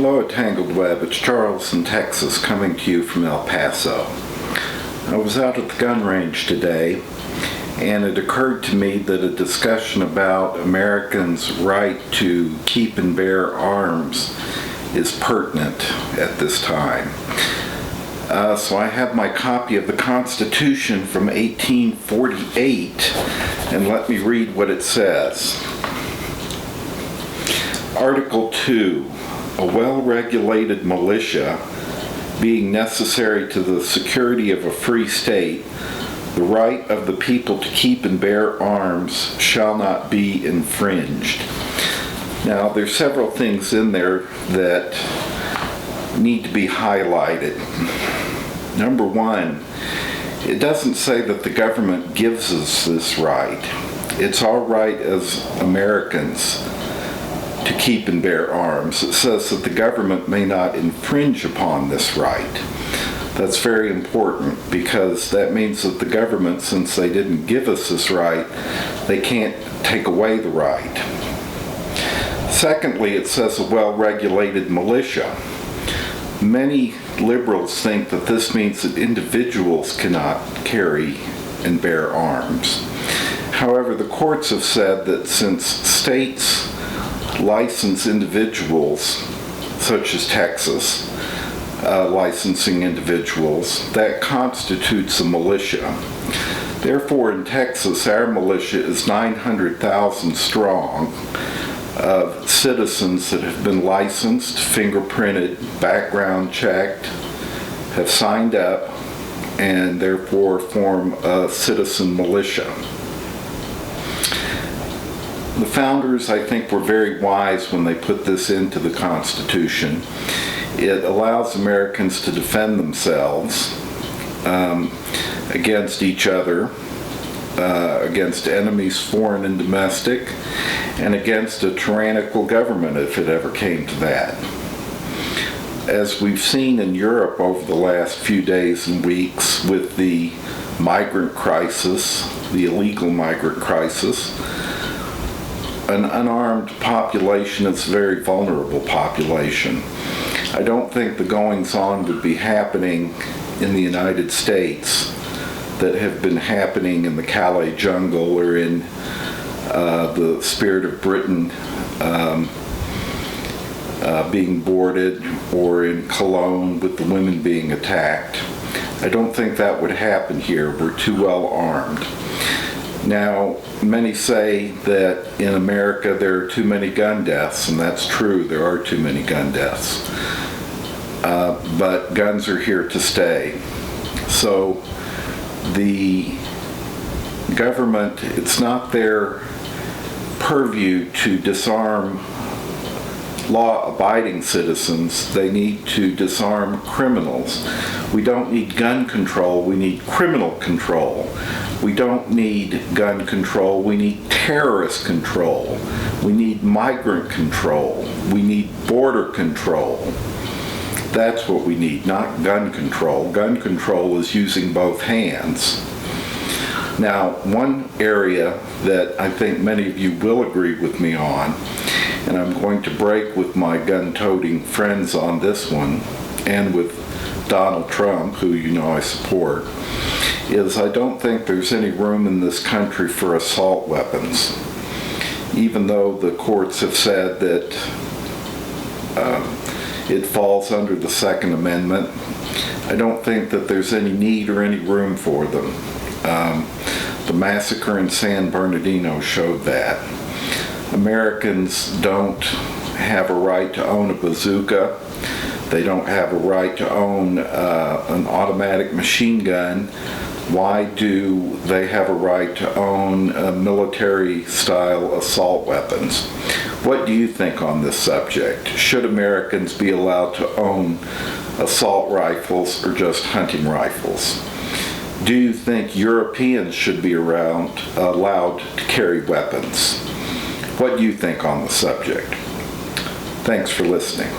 Hello at Tangled Web, it's Charles in Texas coming to you from El Paso. I was out at the gun range today and it occurred to me that a discussion about Americans' right to keep and bear arms is pertinent at this time. So I have my copy of the Constitution from 1848 and let me read what it says. Article 2. A well-regulated militia, being necessary to the security of a free state, the right of the people to keep and bear arms shall not be infringed. Now, there's several things in there that need to be highlighted. Number one, it doesn't say that the government gives us this right. It's our right as Americans to keep and bear arms. It says that the government may not infringe upon this right. That's very important because that means that the government, since they didn't give us this right, they can't take away the right. Secondly, it says a well-regulated militia. Many liberals think that this means that individuals cannot carry and bear arms. However, the courts have said that since states license individuals, such as Texas, licensing individuals, that constitutes a militia. Therefore, in Texas, our militia is 900,000 strong of citizens that have been licensed, fingerprinted, background checked, have signed up, and therefore form a citizen militia. The founders, I think, were very wise when they put this into the Constitution. It allows Americans to defend themselves against each other, against enemies foreign and domestic, and against a tyrannical government if it ever came to that. As we've seen in Europe over the last few days and weeks with the migrant crisis, the illegal migrant crisis, an unarmed population is a very vulnerable population. I don't think the goings-on would be happening in the United States that have been happening in the Calais jungle or in the Spirit of Britain being boarded, or in Cologne with the women being attacked. I don't think that would happen here. We're too well armed. Now, many say that in America there are too many gun deaths, and that's true, there are too many gun deaths. But guns are here to stay. So the government, it's not their purview to disarm law-abiding citizens. They need to disarm criminals. We don't need gun control, we need criminal control. We don't need gun control, we need terrorist control. We need migrant control. We need border control. That's what we need, not gun control. Gun control is using both hands. Now, one area that I think many of you will agree with me on, and I'm going to break with my gun-toting friends on this one, and with Donald Trump, who you know I support, is I don't think there's any room in this country for assault weapons. Even though the courts have said that it falls under the Second Amendment, I don't think that there's any need or any room for them. The massacre in San Bernardino showed that. Americans don't have a right to own a bazooka. They don't have a right to own an automatic machine gun. Why do they have a right to own military-style assault weapons? What do you think on this subject? Should Americans be allowed to own assault rifles or just hunting rifles? Do you think Europeans should be allowed to carry weapons? What do you think on the subject? Thanks for listening.